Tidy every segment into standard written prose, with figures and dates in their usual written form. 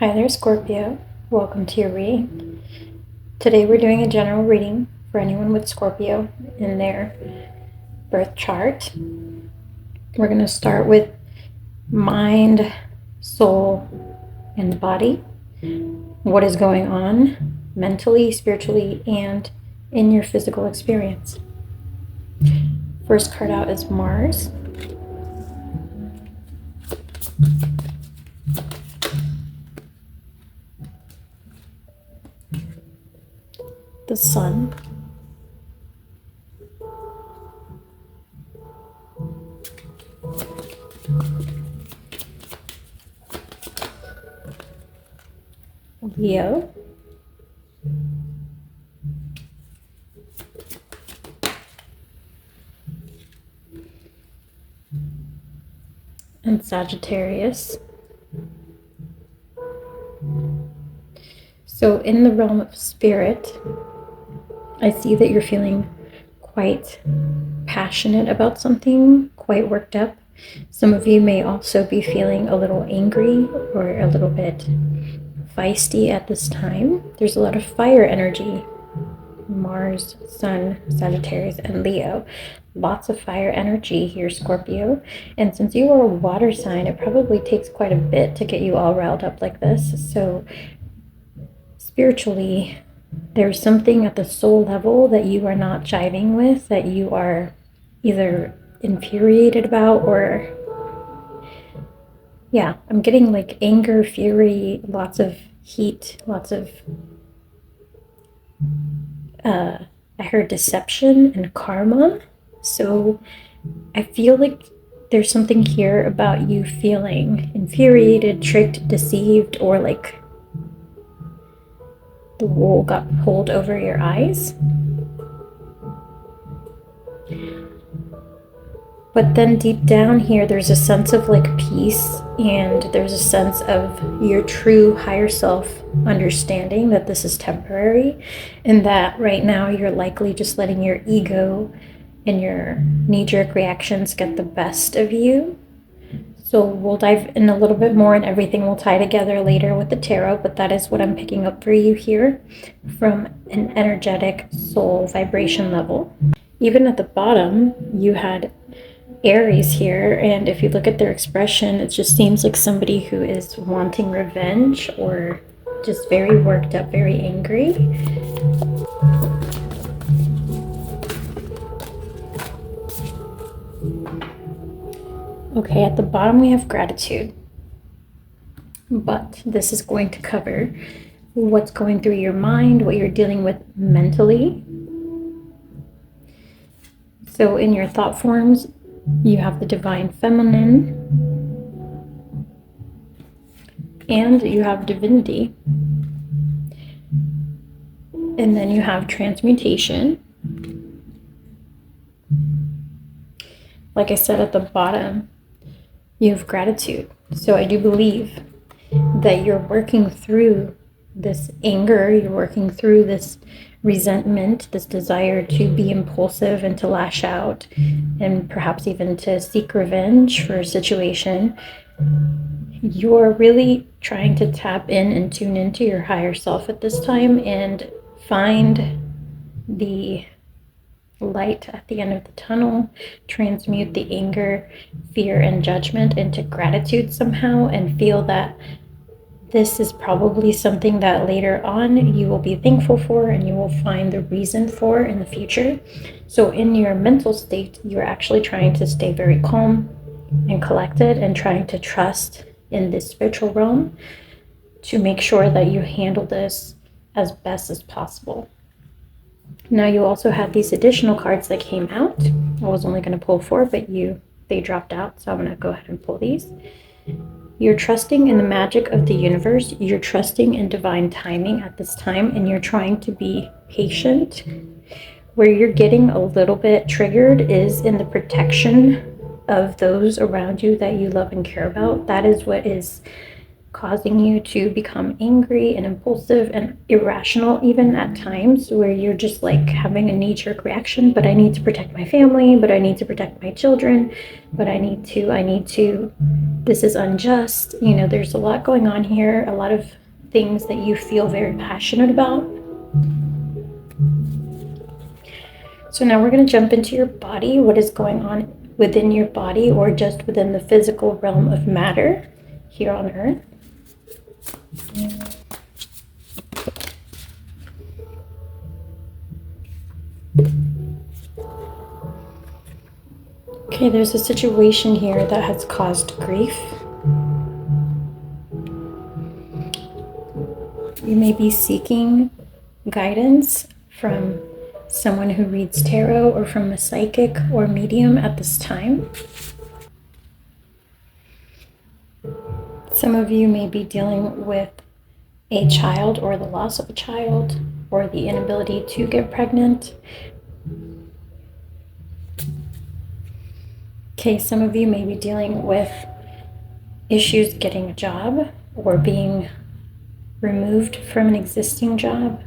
Hi there, Scorpio. Welcome to your reading. Today we're doing a general reading for anyone with Scorpio in their birth chart. We're going to start with mind, soul, and body. What is going on mentally, spiritually, and in your physical experience. First card out is Mars. The Sun. Leo. And Sagittarius. So in the realm of spirit, I see that you're feeling quite passionate about something, quite worked up. Some of you may also be feeling a little angry or a little bit feisty at this time. There's a lot of fire energy. Mars, Sun, Sagittarius, and Leo. Lots of fire energy here, Scorpio. And since you are a water sign, it probably takes quite a bit to get you all riled up like this. So spiritually, there's something at the soul level that you are not jiving with, that you are either infuriated about or, yeah, I'm getting like anger, fury, lots of heat, lots of, I heard deception and karma. So I feel like there's something here about you feeling infuriated, tricked, deceived, or like the wool got pulled over your eyes. But then deep down here, there's a sense of like peace, and there's a sense of your true higher self understanding that this is temporary, and that right now you're likely just letting your ego and your knee-jerk reactions get the best of you. So we'll dive in a little bit more, and everything will tie together later with the tarot, but that is what I'm picking up for you here from an energetic soul vibration level. Even at the bottom, you had Aries here, and if you look at their expression, it just seems like somebody who is wanting revenge or just very worked up, very angry. Okay, at the bottom we have gratitude, but this is going to cover what's going through your mind, what you're dealing with mentally. So in your thought forms, you have the divine feminine, and you have divinity. And then you have transmutation. Like I said at the bottom, you have gratitude. So I do believe that you're working through this anger, you're working through this resentment, this desire to be impulsive and to lash out, and perhaps even to seek revenge for a situation. You're really trying to tap in and tune into your higher self at this time and find the light at the end of the tunnel, transmute the anger, fear, and judgment into gratitude somehow, and feel that this is probably something that later on you will be thankful for and you will find the reason for in the future. So in your mental state, you're actually trying to stay very calm and collected and trying to trust in this spiritual realm to make sure that you handle this as best as possible. Now you also have these additional cards that came out. I was only going to pull 4, but they dropped out, so I'm going to go ahead and pull these. You're trusting in the magic of the universe. You're trusting in divine timing at this time, and you're trying to be patient. Where you're getting a little bit triggered is in the protection of those around you that you love and care about. That is what is causing you to become angry and impulsive and irrational even at times, where you're just like having a knee-jerk reaction. But I need to protect my family, but I need to protect my children, but I need to, this is unjust. You know, there's a lot going on here, a lot of things that you feel very passionate about. So now we're going to jump into your body. What is going on within your body, or just within the physical realm of matter here on Earth? Okay, there's a situation here that has caused grief. You may be seeking guidance from someone who reads tarot, or from a psychic or medium at this time. Some of you may be dealing with a child, or the loss of a child, or the inability to get pregnant. Okay, some of you may be dealing with issues getting a job, or being removed from an existing job,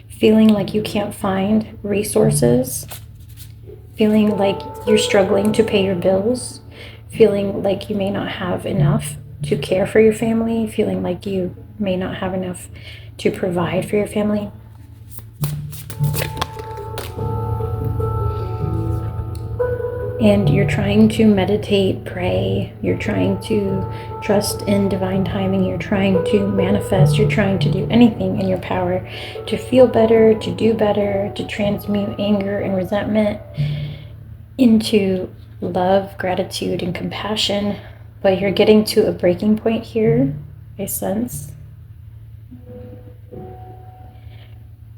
feeling like you can't find resources, feeling like you're struggling to pay your bills, feeling like you may not have enough to care for your family, feeling like you may not have enough to provide for your family. And you're trying to meditate, pray, you're trying to trust in divine timing, you're trying to manifest, you're trying to do anything in your power to feel better, to do better, to transmute anger and resentment into love, gratitude, and compassion. But you're getting to a breaking point here, I sense.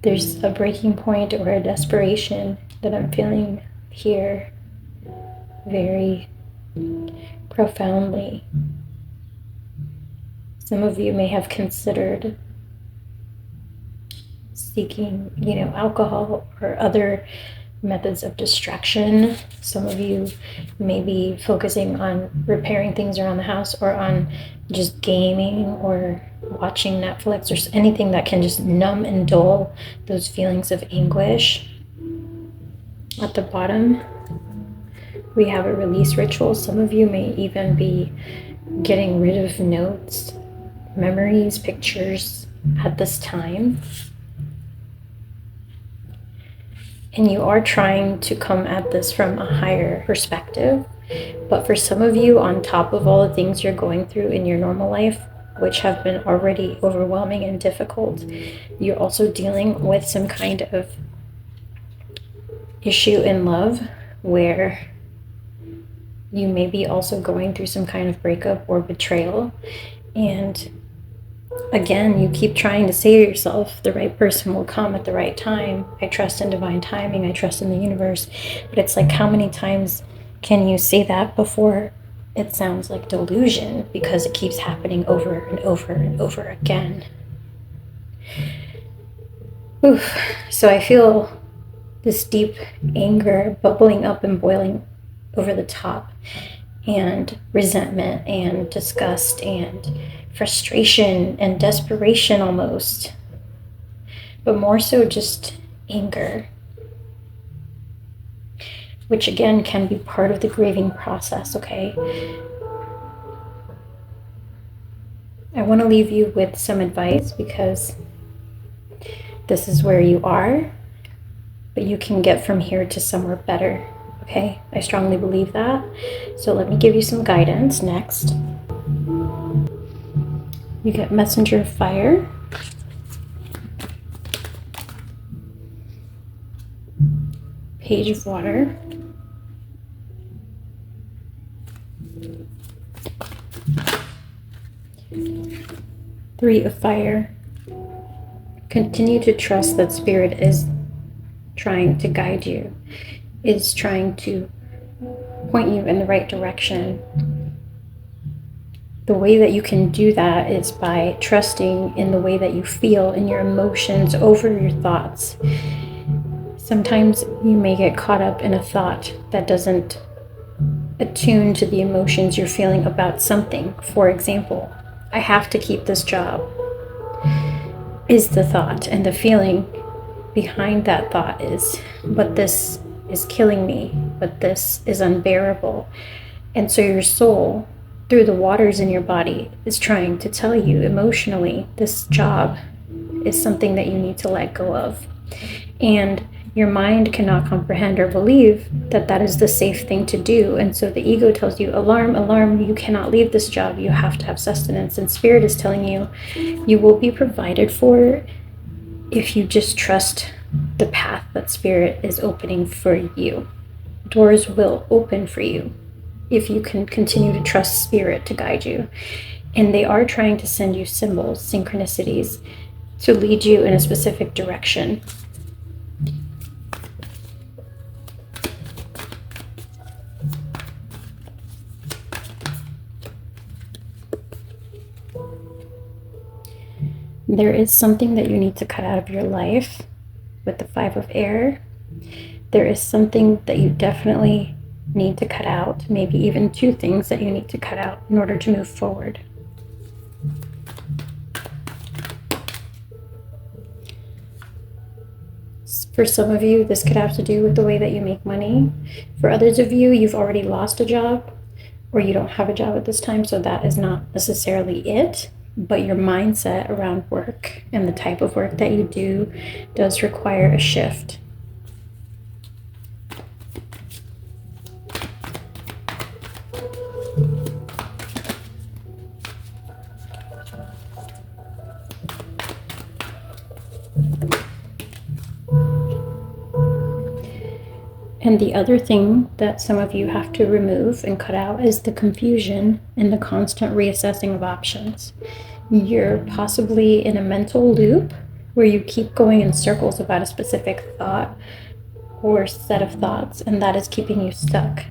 There's a breaking point or a desperation that I'm feeling here very profoundly. Some of you may have considered seeking, alcohol or other methods of distraction. Some of you may be focusing on repairing things around the house, or on just gaming or watching Netflix, or anything that can just numb and dull those feelings of anguish. At the bottom, we have a release ritual. Some of you may even be getting rid of notes, memories, pictures at this time. And you are trying to come at this from a higher perspective. But for some of you, on top of all the things you're going through in your normal life, which have been already overwhelming and difficult, you're also dealing with some kind of issue in love, where you may be also going through some kind of breakup or betrayal. And again, you keep trying to say to yourself, the right person will come at the right time. I trust in divine timing. I trust in the universe. But it's like, how many times can you say that before it sounds like delusion, because it keeps happening over and over and over again? Oof. So I feel this deep anger bubbling up and boiling over the top, and resentment and disgust and frustration and desperation almost, but more so just anger, which again can be part of the grieving process. Okay, I want to leave you with some advice, because this is where you are, but you can get from here to somewhere better. Okay, I strongly believe that. So let me give you some guidance next. You get Messenger of Fire, Page of Water, Three of Fire. Continue to trust that Spirit is trying to guide you, is trying to point you in the right direction. The way that you can do that is by trusting in the way that you feel, in your emotions over your thoughts. Sometimes you may get caught up in a thought that doesn't attune to the emotions you're feeling about something. For example, I have to keep this job, is the thought. And the feeling behind that thought is, but this is killing me, but this is unbearable. And so your soul, through the waters in your body, is trying to tell you emotionally, this job is something that you need to let go of. And your mind cannot comprehend or believe that that is the safe thing to do. And so the ego tells you, alarm, alarm, you cannot leave this job. You have to have sustenance. And spirit is telling you, you will be provided for if you just trust the path that spirit is opening for you. Doors will open for you if you can continue to trust spirit to guide you. And they are trying to send you symbols, synchronicities, to lead you in a specific direction. There is something that you need to cut out of your life with the 5 of air. There is something that you definitely need to cut out, maybe even 2 things that you need to cut out in order to move forward. For some of you, this could have to do with the way that you make money. For others of you, you've already lost a job, or you don't have a job at this time, so that is not necessarily it. But your mindset around work and the type of work that you do does require a shift. And the other thing that some of you have to remove and cut out is the confusion and the constant reassessing of options. You're possibly in a mental loop where you keep going in circles about a specific thought or set of thoughts, and that is keeping you stuck.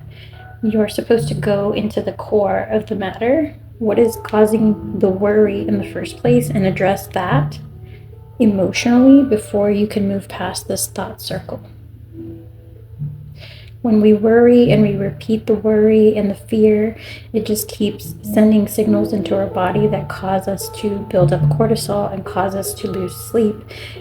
You're supposed to go into the core of the matter. What is causing the worry in the first place, and address that emotionally before you can move past this thought circle. When we worry and we repeat the worry and the fear, it just keeps sending signals into our body that cause us to build up cortisol and cause us to lose sleep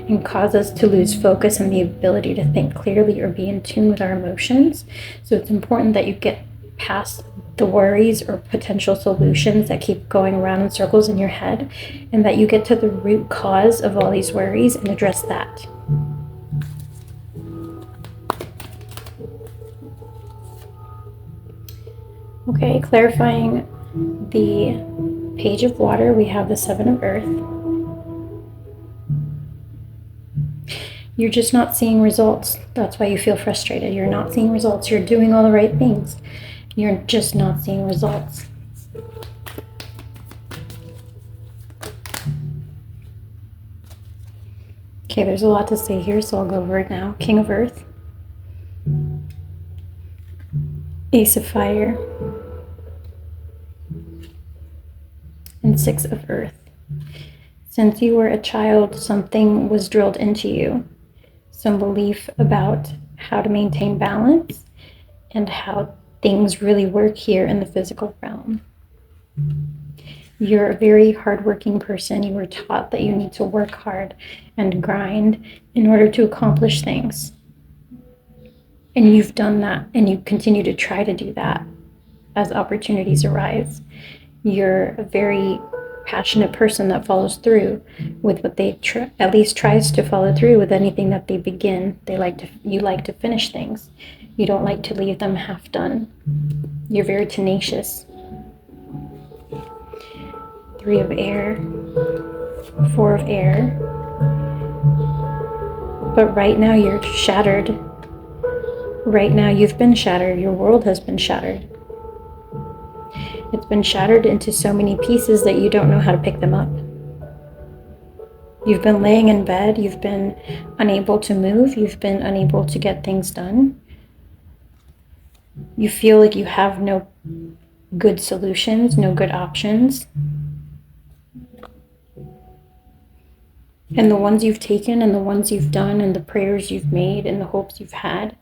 and cause us to lose focus and the ability to think clearly or be in tune with our emotions. So it's important that you get past the worries or potential solutions that keep going around in circles in your head, and that you get to the root cause of all these worries and address that. Okay, clarifying the Page of Water, we have the 7 of Earth. You're just not seeing results. That's why you feel frustrated. You're not seeing results. You're doing all the right things. You're just not seeing results. Okay, there's a lot to say here, so I'll go over it now. King of Earth. Ace of Fire. And 6 of Earth. Since you were a child, something was drilled into you. Some belief about how to maintain balance and how things really work here in the physical realm. You're a very hardworking person. You were taught that you need to work hard and grind in order to accomplish things. And you've done that, and you continue to try to do that as opportunities arise. You're a very passionate person that follows through with what they at least tries to follow through with anything that they begin. You like to finish things. You don't like to leave them half done. You're very tenacious. 3 of Air, 4 of Air. But right now you're shattered. Right now you've been shattered. Your world has been shattered. It's been shattered into so many pieces that you don't know how to pick them up. You've been laying in bed. You've been unable to move. You've been unable to get things done. You feel like you have no good solutions, no good options. And the ones you've taken and the ones you've done and the prayers you've made and the hopes you've had,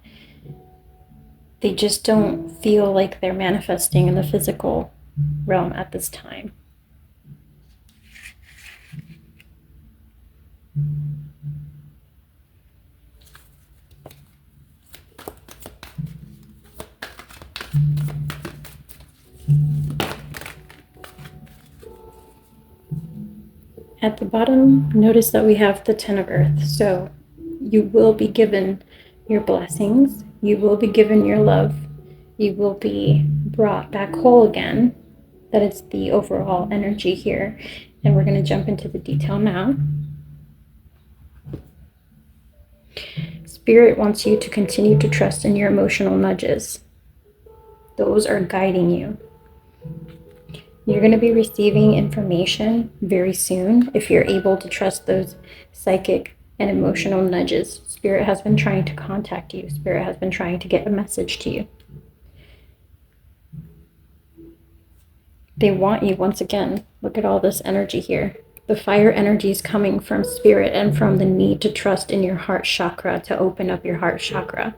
they just don't feel like they're manifesting in the physical realm at this time. At the bottom, notice that we have the Ten of Earth. So you will be given your blessings. You will be given your love. You will be brought back whole again. That is the overall energy here. And we're going to jump into the detail now. Spirit wants you to continue to trust in your emotional nudges. Those are guiding you. You're going to be receiving information very soon if you're able to trust those psychic and emotional nudges. Spirit has been trying to contact you. Spirit has been trying to get a message to you. They want you once again. Look at all this energy here. The fire energy is coming from Spirit and from the need to trust in your heart chakra, to open up your heart chakra.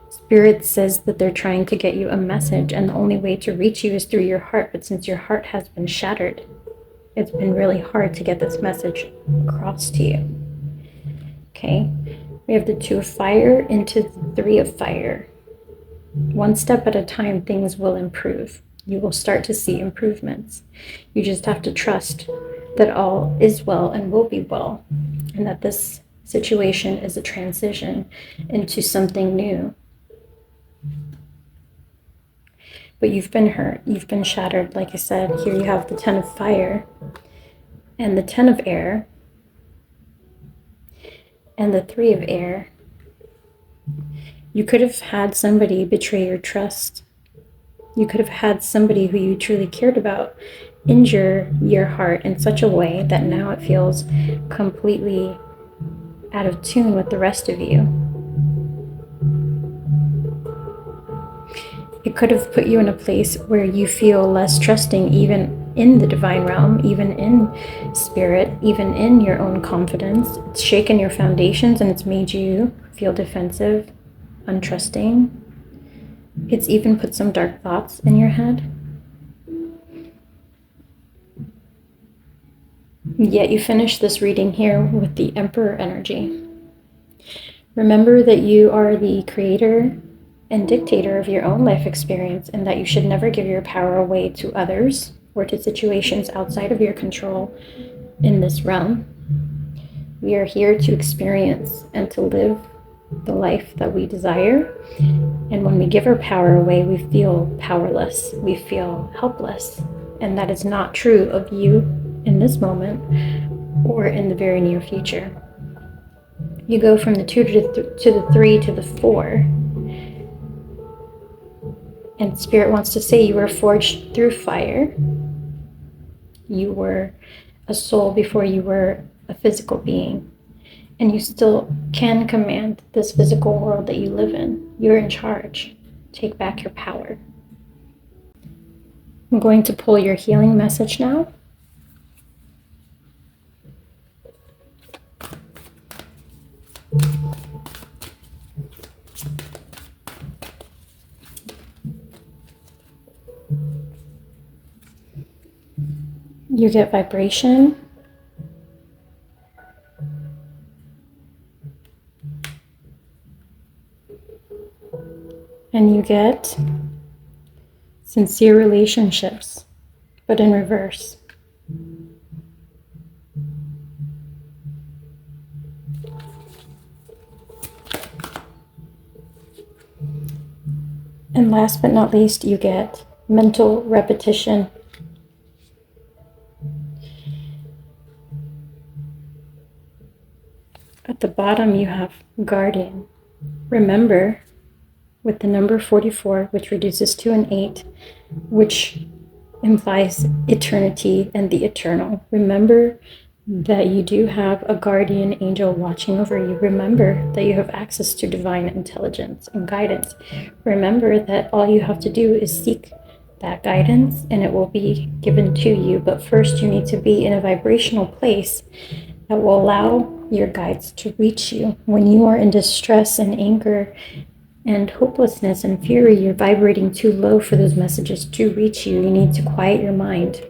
Spirit says that they're trying to get you a message, and the only way to reach you is through your heart. But since your heart has been shattered, it's been really hard to get this message across to you. Okay, we have the Two of Fire into the Three of Fire. One step at a time, things will improve. You will start to see improvements. You just have to trust that all is well and will be well, and that this situation is a transition into something new. But you've been hurt, you've been shattered. Like I said, here you have the Ten of Fire and the Ten of Air and the Three of Air. You could have had somebody betray your trust. You could have had somebody who you truly cared about injure your heart in such a way that now it feels completely out of tune with the rest of you. It could have put you in a place where you feel less trusting, even in the divine realm, even in spirit, even in your own confidence. It's shaken your foundations and it's made you feel defensive, untrusting. It's even put some dark thoughts in your head. Yet you finish this reading here with the Emperor energy. Remember that you are the creator and dictator of your own life experience, and that you should never give your power away to others or to situations outside of your control in this realm. We are here to experience and to live the life that we desire. And when we give our power away, we feel powerless. We feel helpless. And that is not true of you in this moment or in the very near future. You go from the 2 to the 3 to the 4. And Spirit wants to say you were forged through fire. You were a soul before you were a physical being. And you still can command this physical world that you live in. You're in charge. Take back your power. I'm going to pull your healing message now. You get vibration. And you get sincere relationships, but in reverse. And last but not least, you get mental repetition. At the bottom, you have guardian. Remember, with the number 44, which reduces to an 8, which implies eternity and the eternal. Remember that you do have a guardian angel watching over you. Remember that you have access to divine intelligence and guidance. Remember that all you have to do is seek that guidance and it will be given to you. But first, you need to be in a vibrational place that will allow your guides to reach you. When you are in distress and anger and hopelessness and fury, you're vibrating too low for those messages to reach you. You need to quiet your mind.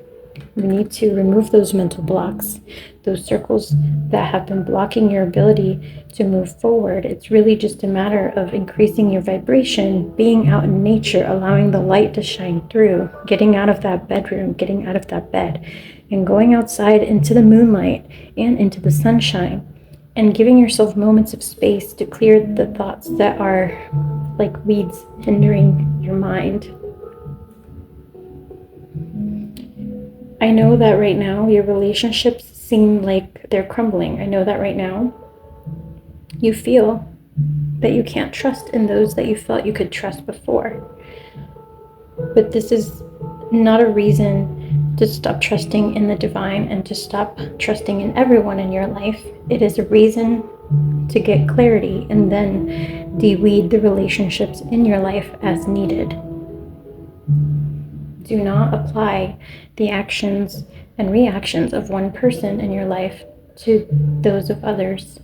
You need to remove those mental blocks, those circles that have been blocking your ability to move forward. It's really just a matter of increasing your vibration, being out in nature, allowing the light to shine through, getting out of that bedroom, getting out of that bed, and going outside into the moonlight and into the sunshine and giving yourself moments of space to clear the thoughts that are like weeds hindering your mind. I know that right now your relationships seem like they're crumbling. I know that right now you feel that you can't trust in those that you felt you could trust before. But this is not a reason to stop trusting in the divine and to stop trusting in everyone in your life. It is a reason to get clarity and then de-weed the relationships in your life as needed. Do not apply the actions and reactions of one person in your life to those of others.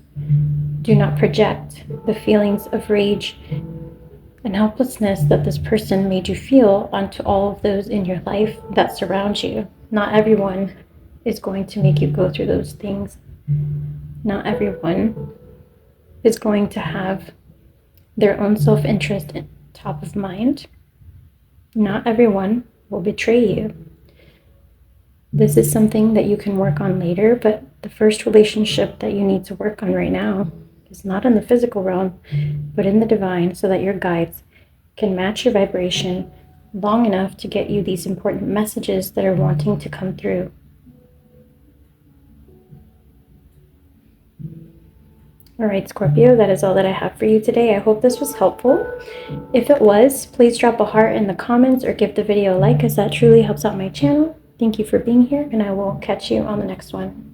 Do not project the feelings of rage and helplessness that this person made you feel onto all of those in your life that surround you. Not everyone is going to make you go through those things. Not everyone is going to have their own self-interest top of mind. Not everyone will betray you. This is something that you can work on later, but the first relationship that you need to work on right now is not in the physical realm, but in the divine, so that your guides can match your vibration long enough to get you these important messages that are wanting to come through. All right, Scorpio, that is all that I have for you today. I hope this was helpful. If it was, please drop a heart in the comments or give the video a like, as that truly helps out my channel. Thank you for being here, and I will catch you on the next one.